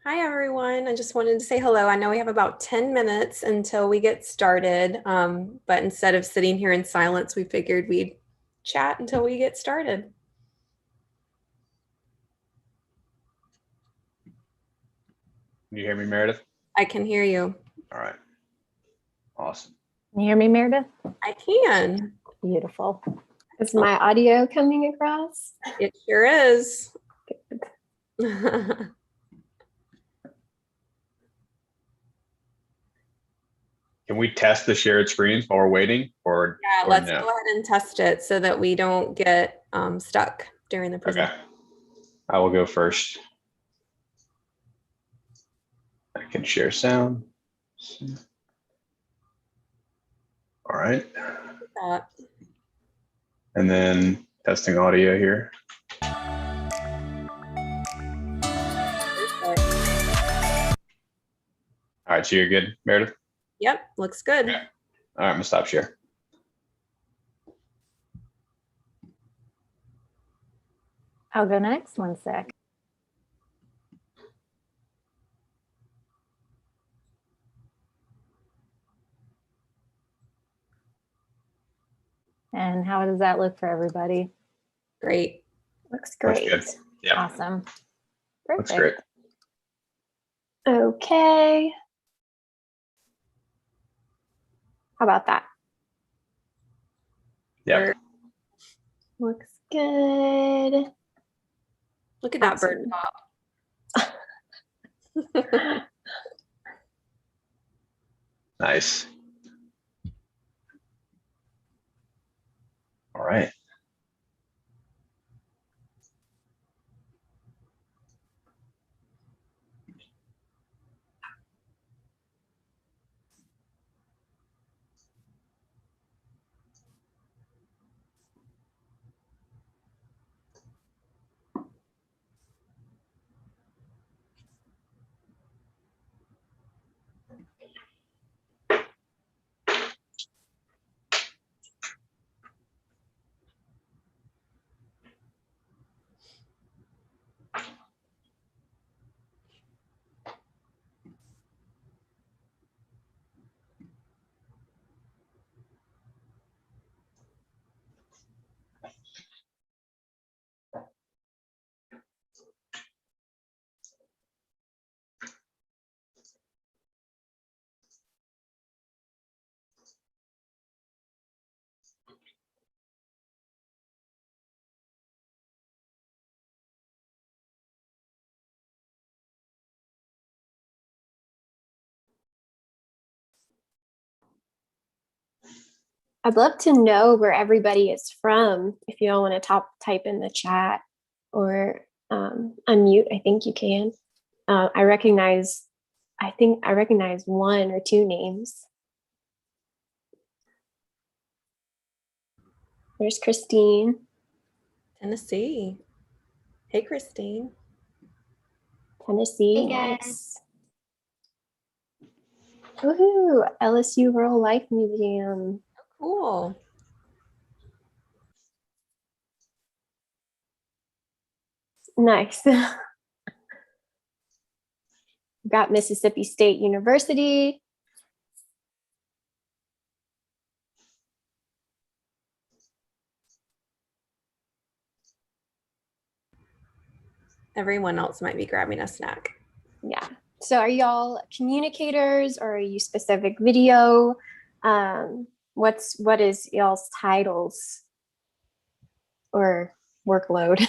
Hi, everyone. I just wanted to say hello. I know we have about 10 minutes until we get started, but instead of sitting here in silence, we figured we'd chat until we get started. Can you hear me, Meredith? I can hear you. All right. Awesome. Can you hear me, Meredith? I can. Beautiful. Is my audio coming across? It sure is. Can we test the shared screens while we're waiting, or Yeah, or let's no? go ahead and test it so that we don't get stuck during the Okay. presentation. I will go first. I can share sound. All right. And then testing audio here. All right, so you're good, Meredith? Yep, looks good. Okay. All right, I'm gonna stop share. I'll go next. One sec. And how does that look for everybody? Great. Looks great. Looks good. Yeah. Awesome. Looks Perfect. great. Okay. How about that? Yeah. Looks good. Look at that bird pop. Nice. All right. I'd love to know where everybody is from. If you all want to type in the chat or unmute, I think you can. I think I recognize one or two names. There's Christine. Tennessee. Hey, Christine. Tennessee. Hey, guys. Nice. Woohoo! LSU Rural Life Museum. Cool. Nice. Got Mississippi State University. Everyone else might be grabbing a snack. Yeah. So are y'all communicators or are you specific video? What is y'all's titles or workload?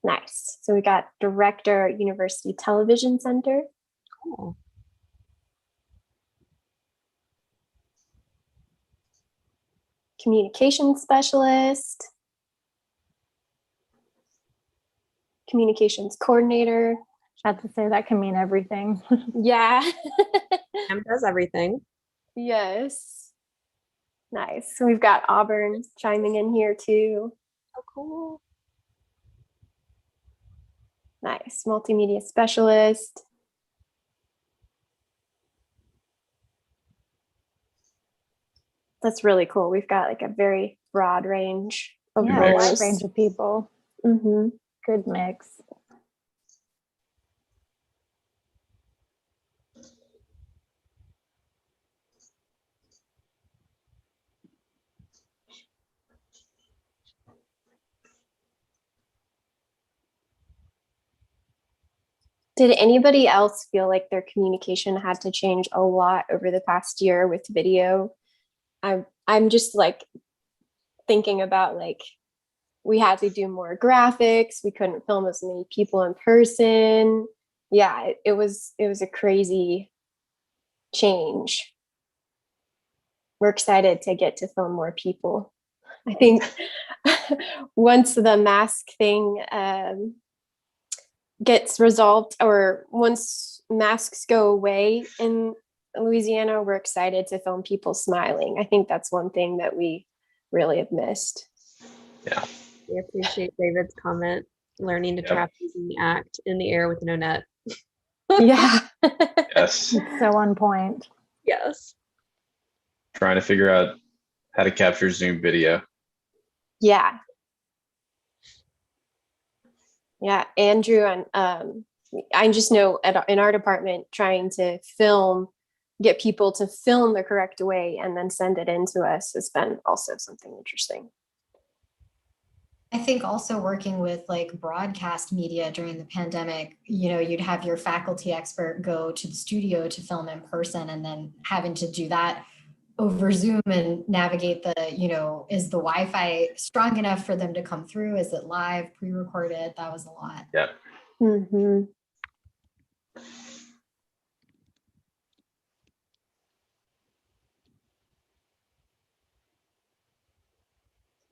Nice. So we got director at University Television Center. Cool. Communication specialist. Communications coordinator. I have to say that can mean everything. Yeah. Pam does everything. Yes. Nice. So we've got Auburn chiming in here too. Oh, cool. Nice. Multimedia specialist. That's really cool. We've got like a very broad range of Yeah, a roles. wide range of people. Mm-hmm. Good mix. Did anybody else feel like their communication had to change a lot over the past year with video? I'm just like thinking about like we had to do more graphics. We couldn't film as many people in person. Yeah, it was a crazy change. We're excited to get to film more people. I think once the mask thing gets resolved, or once masks go away in Louisiana, we're excited to film people smiling. I think that's one thing that we really have missed. Yeah. We appreciate David's comment. Learning to Yep. trap using the act in the air with no net. Yeah. Yes. So on point. Yes. Trying to figure out how to capture Zoom video. Yeah. Yeah. Andrew and I just know in our department trying to get people to film the correct way and then send it in to us has been also something interesting. I think also working with like broadcast media during the pandemic, you'd have your faculty expert go to the studio to film in person, and then having to do that over Zoom and navigate is the Wi-Fi strong enough for them to come through? Is it live, pre-recorded? That was a lot. Yeah. Mm-hmm.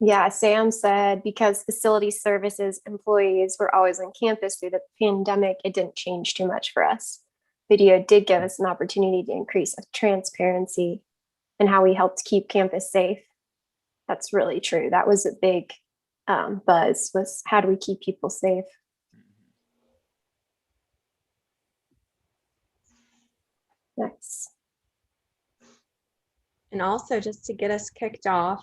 Yeah, Sam said because facility services employees were always on campus through the pandemic, it didn't change too much for us. Video did give us an opportunity to increase transparency and how we helped keep campus safe. That's really true. That was a big buzz, was how do we keep people safe? Nice. And also, just to get us kicked off,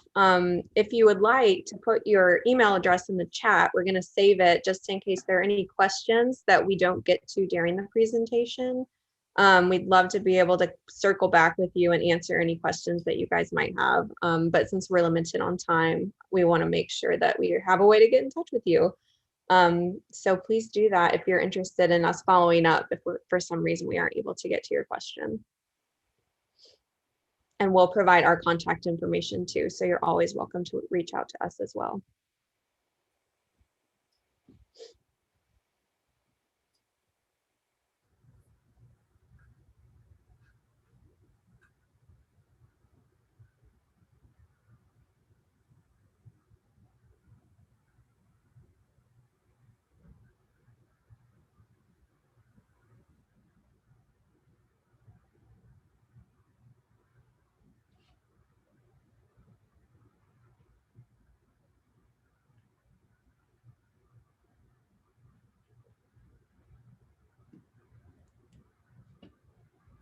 if you would like to put your email address in the chat, we're going to save it just in case there are any questions that we don't get to during the presentation. We'd love to be able to circle back with you and answer any questions that you guys might have. But since we're limited on time, we want to make sure that we have a way to get in touch with you. So please do that if you're interested in us following up if for some reason we aren't able to get to your question. And we'll provide our contact information too, so you're always welcome to reach out to us as well.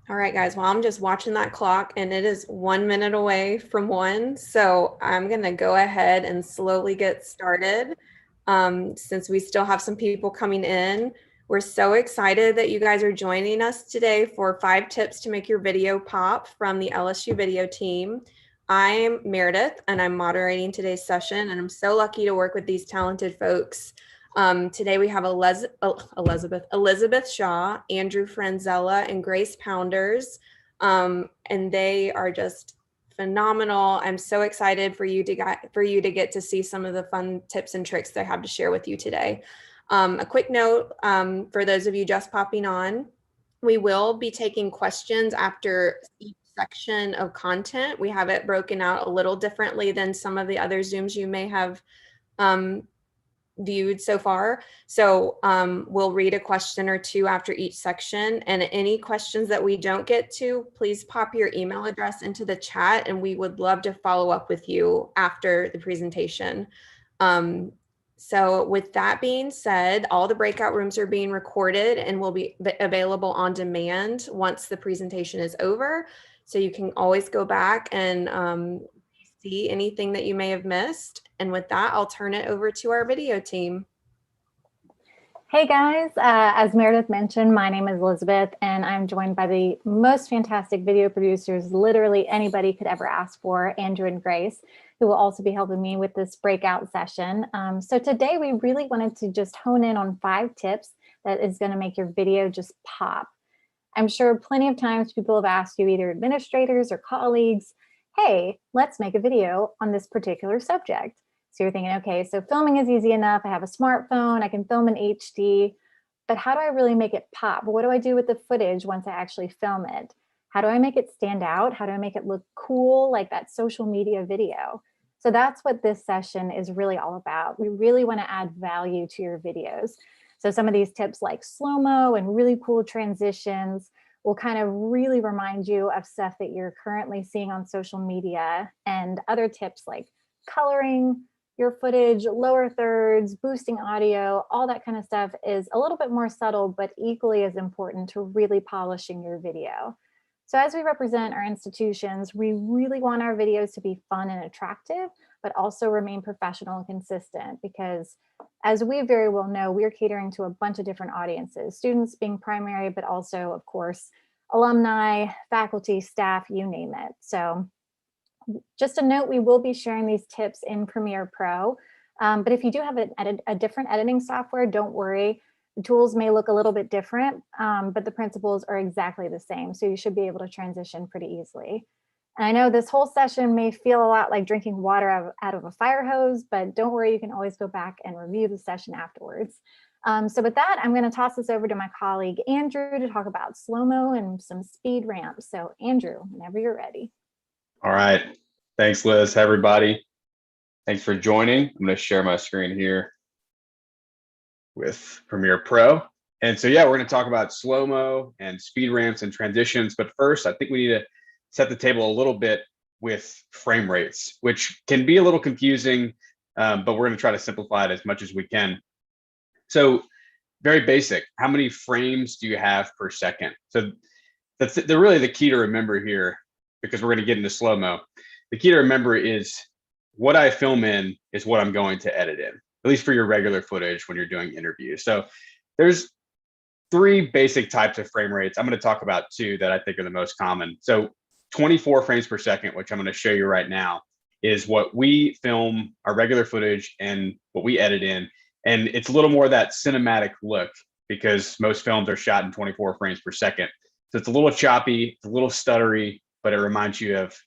All right, guys, well, I'm just watching that clock and it is 1 minute away from 1. So I'm going to go ahead and slowly get started since we still have some people coming in. We're so excited that you guys are joining us today for 5 tips to make your video pop from the LSU video team. I'm Meredith and I'm moderating today's session, and I'm so lucky to work with these talented folks. Today we have Elizabeth Shaw, Andrew Franzella, and Grace Pounders, and they are just phenomenal. I'm so excited for you to get to see some of the fun tips and tricks they have to share with you today. A quick note for those of you just popping on, we will be taking questions after each section of content. We have it broken out a little differently than some of the other Zooms you may have viewed so far. So we'll read a question or two after each section, and any questions that we don't get to, please pop your email address into the chat and we would love to follow up with you after the presentation. So with that being said, all the breakout rooms are being recorded and will be available on demand once the presentation is over. So you can always go back and see anything that you may have missed. And with that, I'll turn it over to our video team. Hey guys, as Meredith mentioned, my name is Elizabeth and I'm joined by the most fantastic video producers literally anybody could ever ask for, Andrew and Grace, who will also be helping me with this breakout session. So today we really wanted to just hone in on 5 tips that is going to make your video just pop. I'm sure plenty of times people have asked you, either administrators or colleagues, hey, let's make a video on this particular subject. So you're thinking, okay, so filming is easy enough. I have a smartphone, I can film in HD, but how do I really make it pop? What do I do with the footage once I actually film it? How do I make it stand out? How do I make it look cool, like that social media video? So that's what this session is really all about. We really want to add value to your videos. So some of these tips like slow-mo and really cool transitions will kind of really remind you of stuff that you're currently seeing on social media, and other tips like coloring your footage, lower thirds, boosting audio, all that kind of stuff is a little bit more subtle, but equally as important to really polishing your video. So as we represent our institutions, we really want our videos to be fun and attractive, but also remain professional and consistent, because as we very well know, we're catering to a bunch of different audiences, students being primary, but also, of course, alumni, faculty, staff, you name it. So just a note, we will be sharing these tips in Premiere Pro, but if you do have a different editing software, don't worry. The tools may look a little bit different, but the principles are exactly the same. So you should be able to transition pretty easily. And I know this whole session may feel a lot like drinking water out of a fire hose, but don't worry, you can always go back and review the session afterwards. So with that, I'm going to toss this over to my colleague, Andrew, to talk about slow-mo and some speed ramps. So Andrew, whenever you're ready. All right. Thanks, Liz. Hey, everybody. Thanks for joining. I'm going to share my screen here with Premiere Pro. And so, yeah, we're going to talk about slow-mo and speed ramps and transitions. But first, I think we need to set the table a little bit with frame rates, which can be a little confusing, but we're going to try to simplify it as much as we can. So very basic, how many frames do you have per second? So that's really the key to remember here, because we're going to get into slow-mo. The key to remember is what I film in is what I'm going to edit in, at least for your regular footage when you're doing interviews. So there's 3 basic types of frame rates. I'm going to talk about 2 that I think are the most common. So 24 frames per second, which I'm going to show you right now, is what we film our regular footage and what we edit in. And it's a little more that cinematic look, because most films are shot in 24 frames per second. So it's a little choppy, it's a little stuttery, but it reminds you of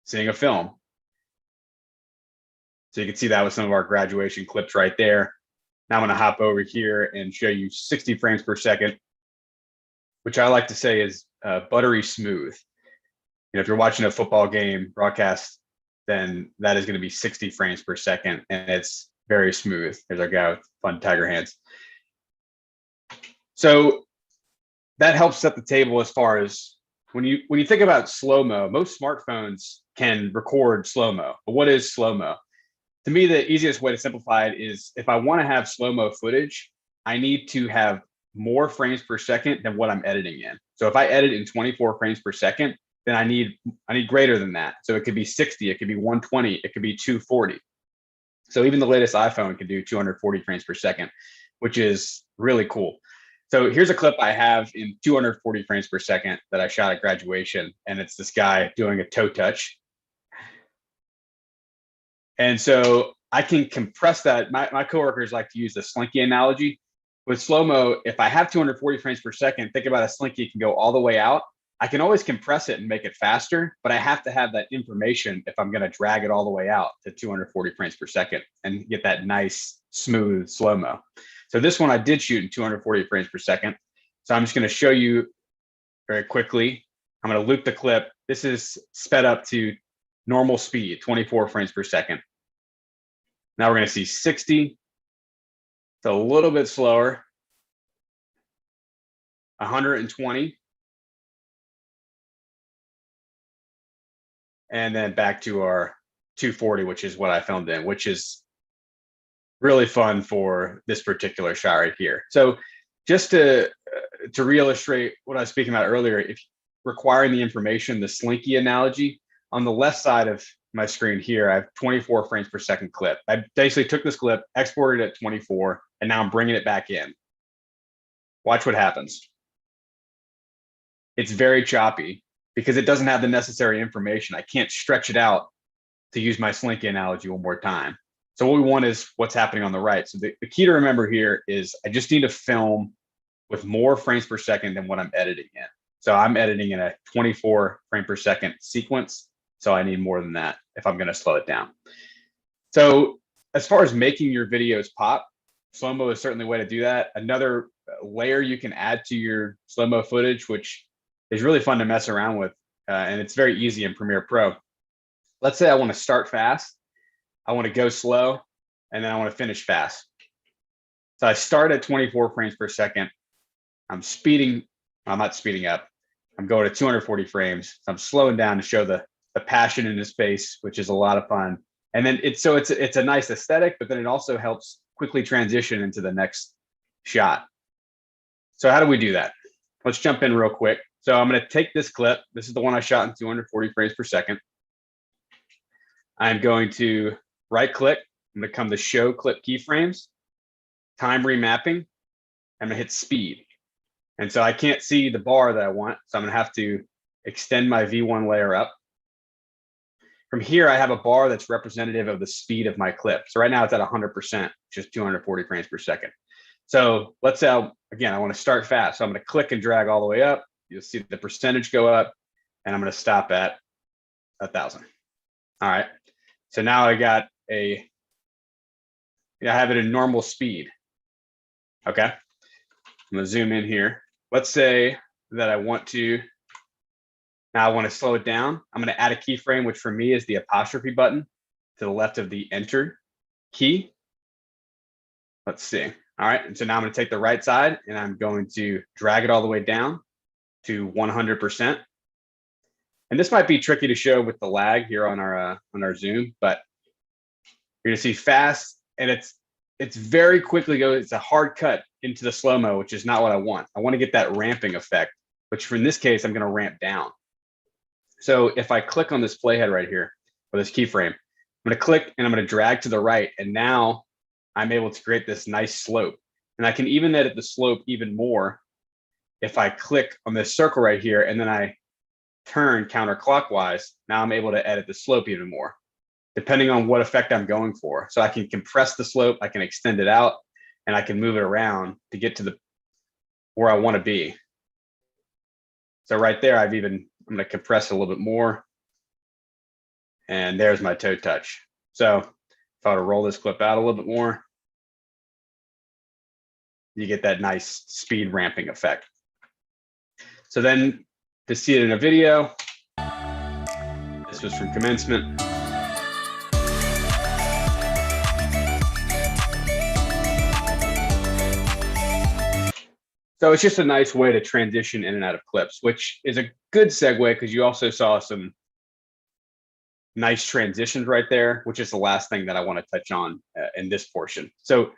seeing a film. So you can see that with some of our graduation clips right there. Now I'm going to hop over here and show you 60 frames per second, which I like to say is buttery smooth. You know, if you're watching a football game broadcast, then that is going to be 60 frames per second, and it's very smooth. There's our guy with fun tiger hands. So that helps set the table as far as when you think about slow-mo, most smartphones can record slow-mo. But what is slow-mo? To me, the easiest way to simplify it is, if I want to have slow-mo footage, I need to have more frames per second than what I'm editing in. So if I edit in 24 frames per second, then I need greater than that. So it could be 60, it could be 120, it could be 240. So even the latest iPhone can do 240 frames per second, which is really cool. So here's a clip I have in 240 frames per second that I shot at graduation, and it's this guy doing a toe touch. And so I can compress that. My coworkers like to use the slinky analogy. With slow-mo, if I have 240 frames per second, think about a slinky can go all the way out. I can always compress it and make it faster, but I have to have that information if I'm going to drag it all the way out to 240 frames per second and get that nice, smooth slow-mo. So this one I did shoot in 240 frames per second. So I'm just going to show you very quickly. I'm going to loop the clip. This is sped up to normal speed, 24 frames per second. Now we're going to see 60. It's a little bit slower. 120. And then back to our 240, which is what I filmed in, which is really fun for this particular shot right here. So just to re-illustrate what I was speaking about earlier, if requiring the information, the slinky analogy, on the left side of my screen here, I have 24 frames per second clip. I basically took this clip, exported it at 24, and now I'm bringing it back in. Watch what happens. It's very choppy because it doesn't have the necessary information. I can't stretch it out, to use my slinky analogy one more time. So what we want is what's happening on the right. So the key to remember here is I just need to film with more frames per second than what I'm editing in. So I'm editing in a 24 frame per second sequence. So I need more than that if I'm going to slow it down. So as far as making your videos pop, slow-mo is certainly a way to do that. Another layer you can add to your slow-mo footage, which is really fun to mess around with, and it's very easy in Premiere Pro. Let's say I want to start fast, I want to go slow, and then I want to finish fast. So I start at 24 frames per second. I'm not speeding up. I'm going to 240 frames. So I'm slowing down to show the passion in his face, which is a lot of fun. And then it's a nice aesthetic, but then it also helps quickly transition into the next shot. So how do we do that? Let's jump in real quick. So I'm going to take this clip. This is the one I shot in 240 frames per second. I'm going to right click. I'm going to come to show clip keyframes, time remapping. I'm going to hit speed. And so I can't see the bar that I want. So I'm going to have to extend my V1 layer up. From here, I have a bar that's representative of the speed of my clip. So right now it's at 100%, which is 240 frames per second. So let's say, again, I want to start fast. So I'm going to click and drag all the way up. You'll see the percentage go up, and I'm going to stop at 1,000. All right. So now I have it in normal speed. Okay. I'm going to zoom in here. Let's say that I want to slow it down. I'm going to add a keyframe, which for me is the apostrophe button to the left of the enter key. Let's see. All right. And so now I'm going to take the right side and I'm going to drag it all the way down to 100%. And this might be tricky to show with the lag here on our zoom, but you're going to see fast, and it's very quickly goes. It's a hard cut into the slow-mo, which is not what I want. I want to get that ramping effect, which for in this case, I'm going to ramp down. So if I click on this playhead right here, or this keyframe, I'm going to click and I'm going to drag to the right. And now I'm able to create this nice slope. And I can even edit the slope even more if I click on this circle right here and then I turn counterclockwise. Now I'm able to edit the slope even more, depending on what effect I'm going for. So I can compress the slope, I can extend it out, and I can move it around to get to where I want to be. So right there, I'm going to compress it a little bit more. And there's my toe touch. So if I were to roll this clip out a little bit more, you get that nice speed ramping effect. So then to see it in a video, this was from commencement. So it's just a nice way to transition in and out of clips, which is a good segue because you also saw some nice transitions right there, which is the last thing that I want to touch on in this portion. So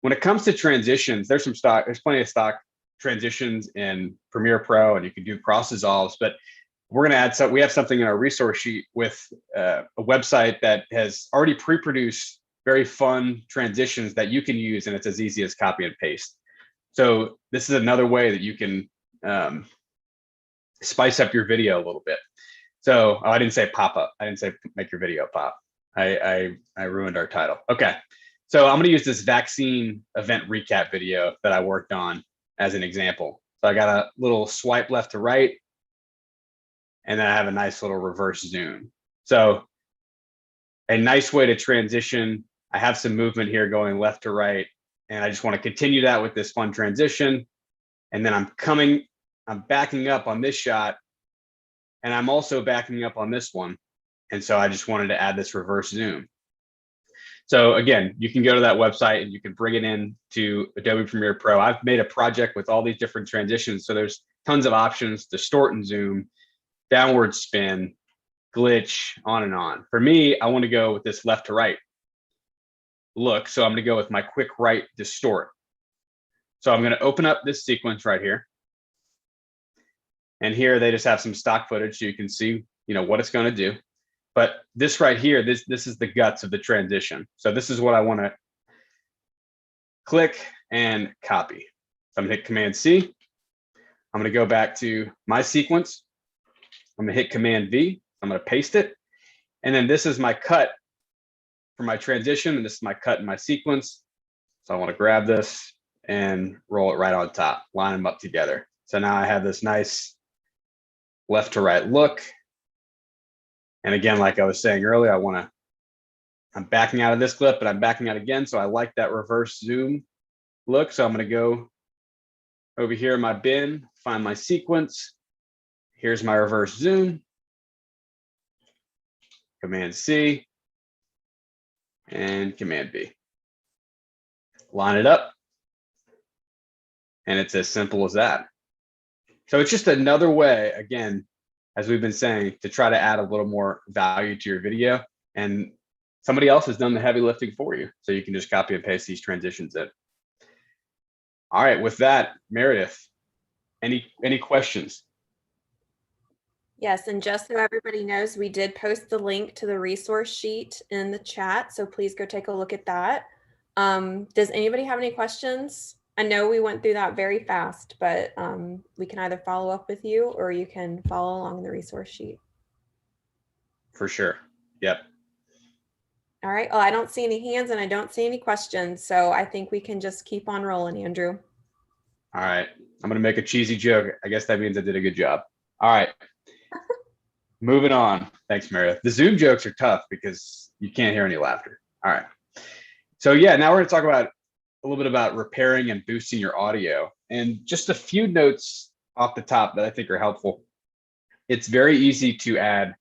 when it comes to transitions, there's plenty of stock transitions in Premiere Pro, and you can do cross dissolves, but we're going to add we have something in our resource sheet with a website that has already pre-produced very fun transitions that you can use, and it's as easy as copy and paste. So this is another way that you can spice up your video a little bit. So I didn't say pop up. I didn't say make your video pop. I ruined our title. Okay. So I'm going to use this vaccine event recap video that I worked on as an example. So I got a little swipe left to right, and then I have a nice little reverse zoom. So a nice way to transition. I have some movement here going left to right, and I just want to continue that with this fun transition. And then I'm backing up on this shot, and I'm also backing up on this one. And so I just wanted to add this reverse zoom. So again, you can go to that website and you can bring it in to Adobe Premiere Pro. I've made a project with all these different transitions. So there's tons of options: distort and zoom, downward spin, glitch, on and on. For me, I want to go with this left to right look. So I'm going to go with my quick right distort. So I'm going to open up this sequence right here. And here they just have some stock footage so you can see, what it's going to do. But this right here, this is the guts of the transition. So this is what I want to click and copy. So I'm going to hit Command C. I'm going to go back to my sequence. I'm going to hit Command V. I'm going to paste it. And then this is my cut for my transition, and this is my cut in my sequence. So I want to grab this and roll it right on top, line them up together. So now I have this nice left to right look. And again, like I was saying earlier, I'm backing out of this clip, but I'm backing out again. So I like that reverse zoom look. So I'm going to go over here in my bin, find my sequence. Here's my reverse zoom. Command C and Command B. Line it up. And it's as simple as that. So it's just another way, again, as we've been saying, to try to add a little more value to your video. And somebody else has done the heavy lifting for you. So you can just copy and paste these transitions in. All right, with that, Meredith, any questions? Yes, and just so everybody knows, we did post the link to the resource sheet in the chat, so please go take a look at that. Does anybody have any questions? I know we went through that very fast, but we can either follow up with you or you can follow along the resource sheet. For sure. Yep. All right. Well, I don't see any hands and I don't see any questions, so I think we can just keep on rolling, Andrew. All right. I'm going to make a cheesy joke. I guess that means I did a good job. All right. Moving on. Thanks, Meredith. The Zoom jokes are tough because you can't hear any laughter. All right. So yeah, now we're going to talk about a little bit about repairing and boosting your audio. And just a few notes off the top that I think are helpful. It's very easy to add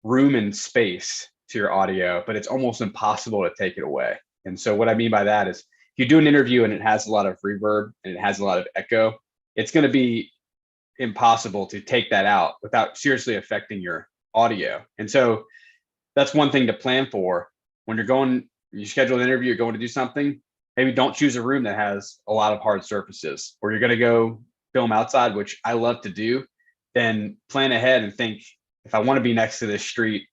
room and space to your audio, but it's almost impossible to take it away. And so what I mean by that is if you do an interview and it has a lot of reverb and it has a lot of echo, it's going to be impossible to take that out without seriously affecting your audio. And so that's one thing to plan for when you schedule an interview, you're going to do something. Maybe don't choose a room that has a lot of hard surfaces, or you're going to go film outside, which I love to do. Then plan ahead and think, if I want to be next to this street,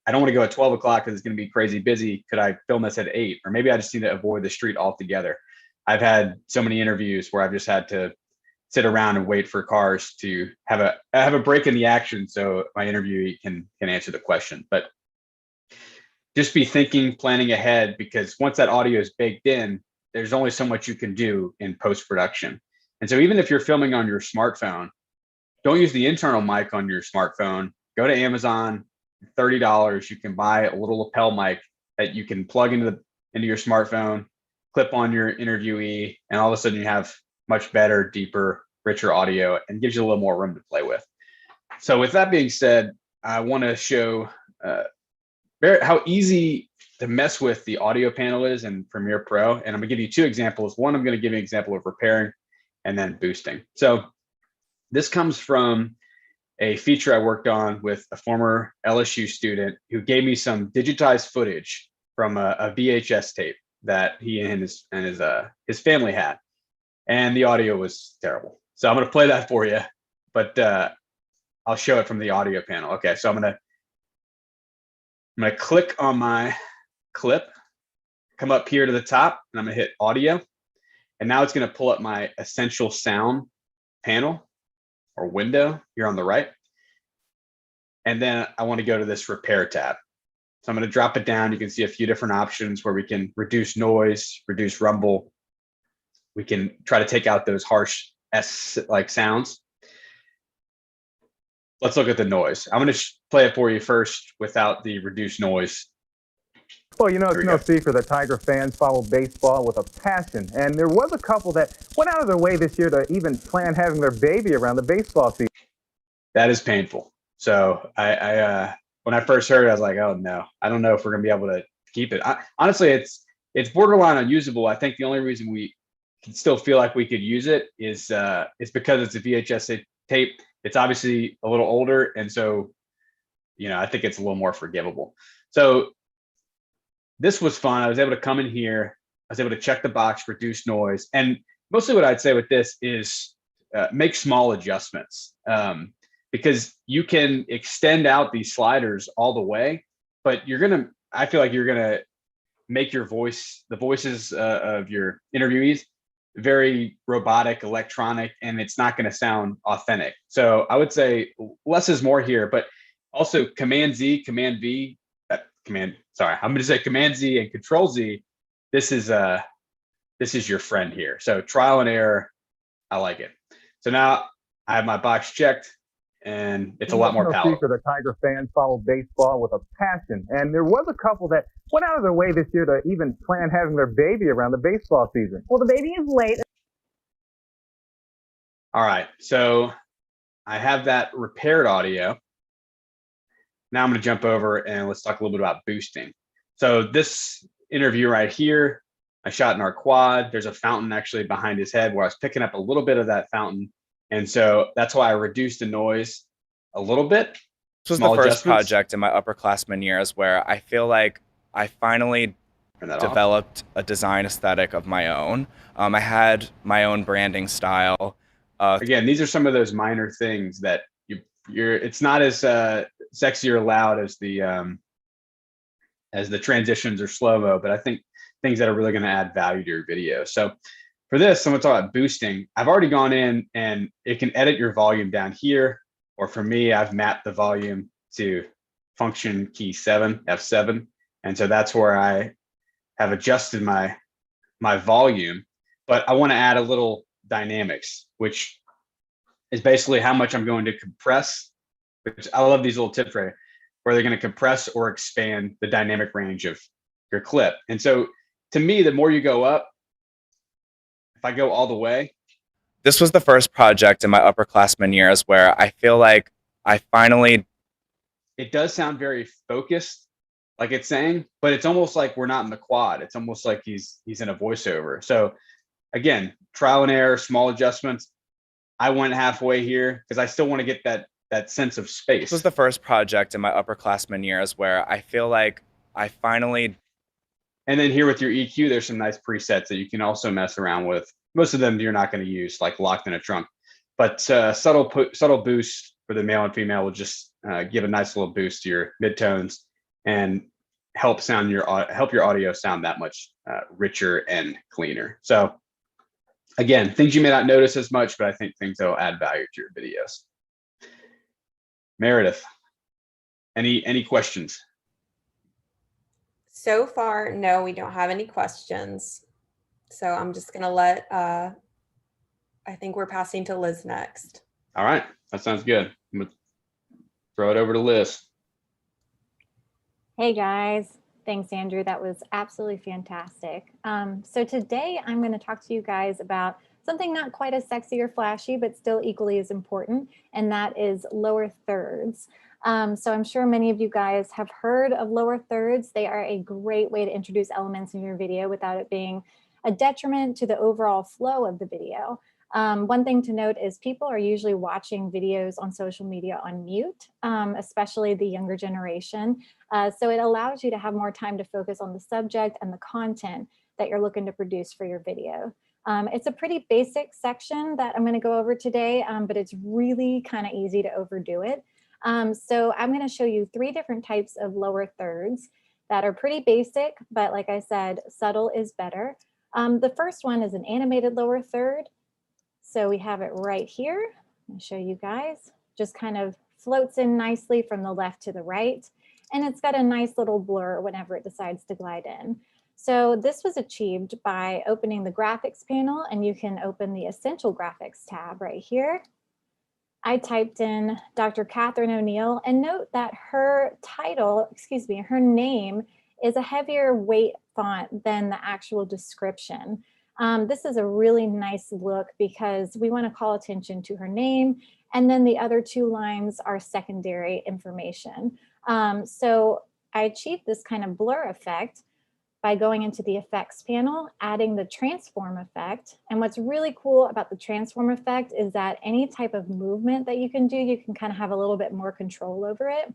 I don't want to go at 12 o'clock because it's going to be crazy busy. Could I film this at 8? Or maybe I just need to avoid the street altogether. I've had so many interviews where I've just had to sit around and wait for cars to have a break in the action so my interviewee can answer the question. But just be thinking, planning ahead, because once that audio is baked in, there's only so much you can do in post-production. And so even if you're filming on your smartphone, don't use the internal mic on your smartphone. Go to Amazon, $30. You can buy a little lapel mic that you can plug into your smartphone, clip on your interviewee, and all of a sudden you have much better, deeper, richer audio and gives you a little more room to play with. So with that being said, I want to show how easy to mess with the audio panel is in Premiere Pro. And I'm going to give you two examples. One, I'm going to give you an example of repairing and then boosting. So this comes from a feature I worked on with a former LSU student who gave me some digitized footage from a VHS tape that he and his family had. And the audio was terrible. So I'm going to play that for you, but I'll show it from the audio panel. Okay, so I'm going to click on my clip, come up here to the top, and I'm going to hit audio. And now it's going to pull up my essential sound panel or window here on the right. And then I want to go to this repair tab. So I'm going to drop it down. You can see a few different options where we can reduce noise, reduce rumble. We can try to take out those harsh S-like sounds. Let's look at the noise. I'm going to play it for you first without the reduced noise. Well, you know, it's no secret that Tiger fans follow baseball with a passion. And there was a couple that went out of their way this year to even plan having their baby around the baseball season. That is painful. So I when I first heard it, I was like, oh no, I don't know if we're going to be able to keep it. Honestly, it's borderline unusable. I think the only reason we can still feel like we could use it is because it's a VHS tape. It's obviously a little older. And so, you know, I think it's a little more forgivable. So this was fun. I was able to come in here. I was able to check the box, reduce noise. And mostly what I'd say with this is make small adjustments because you can extend out these sliders all the way, but I feel like you're going to make your voice, the voices of your interviewees, very robotic, electronic, and it's not going to sound authentic. So I would say less is more here, but also Command Z, Command V, I'm going to say Command Z and Control Z. This is this is your friend here. So trial and error, I like it. So now I have my box checked, and it's a lot more palatable. Secret that Tiger fans follow baseball with a passion, and there was a couple that went out of their way this year to even plan having their baby around the baseball season. Well, the baby is late. All right, so I have that repaired audio. Now I'm going to jump over and let's talk a little bit about boosting. So this interview right here, I shot in our quad. There's a fountain actually behind his head where I was picking up a little bit of that fountain. And so that's why I reduced the noise a little bit. This was the first project in my upperclassmen years where I feel like I finally developed a design aesthetic of my own. I had my own branding style. Again, these are some of those minor things that it's not as sexy or loud as the transitions or slow-mo, but I think things that are really going to add value to your video. So for this, I'm going to talk about boosting. I've already gone in and it can edit your volume down here, or for me, I've mapped the volume to function key 7, F7. And so that's where I have adjusted my volume, but I want to add a little dynamics, which is basically how much I'm going to compress, which I love these little tips right here, where they're going to compress or expand the dynamic range of your clip. And so to me, the more you go up, if I go all the way. This was the first project in my upperclassmen years where I feel like I finally. It does sound very focused, like it's saying, but it's almost like we're not in the quad. It's almost like he's in a voiceover. So again, trial and error, small adjustments. I went halfway here because I still want to get that sense of space. This was the first project in my upperclassmen years where I feel like I finally. And then here with your EQ, there's some nice presets that you can also mess around with. Most of them you're not going to use, like locked in a trunk. But subtle boost for the male and female will just give a nice little boost to your midtones and help your audio sound that much richer and cleaner. So again, things you may not notice as much, but I think things that will add value to your videos. Meredith, any questions? So far, no, we don't have any questions. So I'm just going to let, I think we're passing to Liz next. All right, that sounds good. I'm going to throw it over to Liz. Hey guys, thanks Andrew. That was absolutely fantastic. So today I'm going to talk to you guys about something not quite as sexy or flashy, but still equally as important, and that is lower thirds. So I'm sure many of you guys have heard of lower thirds. They are a great way to introduce elements in your video without it being a detriment to the overall flow of the video. One thing to note is people are usually watching videos on social media on mute, especially the younger generation. So it allows you to have more time to focus on the subject and the content that you're looking to produce for your video. It's a pretty basic section that I'm going to go over today, but it's really kind of easy to overdo it. So I'm going to show you 3 different types of lower thirds that are pretty basic, but like I said, subtle is better. The first one is an animated lower third. So we have it right here. I'll show you guys. Just kind of floats in nicely from the left to the right. And it's got a nice little blur whenever it decides to glide in. So this was achieved by opening the graphics panel, and you can open the essential graphics tab right here. I typed in Dr. Catherine O'Neill, and note that her title, her name is a heavier weight font than the actual description. This is a really nice look because we want to call attention to her name, and then the other 2 lines are secondary information. So I achieved this kind of blur effect by going into the effects panel, adding the transform effect. And what's really cool about the transform effect is that any type of movement that you can do, you can kind of have a little bit more control over it.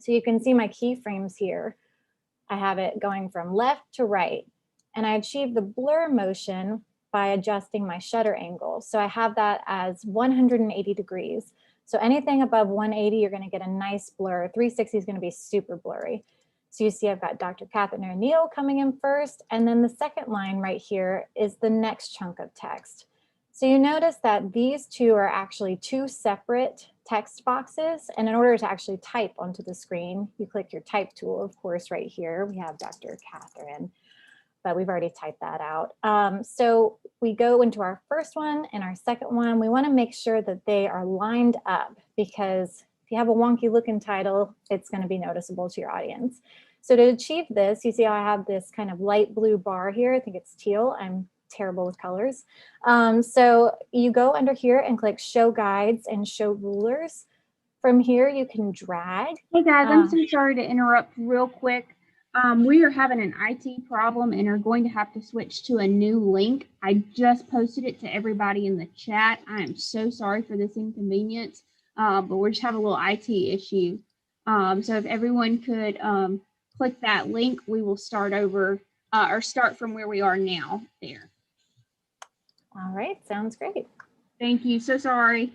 So you can see my keyframes here. I have it going from left to right, and I achieve the blur motion by adjusting my shutter angle. So I have that as 180 degrees. So anything above 180, you're going to get a nice blur. 360 is going to be super blurry. So you see I've got Dr. Catherine O'Neill coming in first, and then the second line right here is the next chunk of text. So you notice that these 2 are actually 2 separate text boxes, and in order to actually type onto the screen, you click your type tool, of course, right here. We have Dr. Catherine but we've already typed that out. So we go into our first one and our second one. We want to make sure that they are lined up, because if you have a wonky looking title, it's going to be noticeable to your audience. So to achieve this, you see how I have this kind of light blue bar here. I think it's teal. I'm terrible with colors. So you go under here and click show guides and show rulers. From here, you can drag. Hey guys, I'm so sorry to interrupt real quick. We are having an IT problem and are going to have to switch to a new link. I just posted it to everybody in the chat. I am so sorry for this inconvenience, but we're just having a little IT issue. So if everyone could click that link, we will start over or start from where we are now there. All right, sounds great. Thank you. So sorry.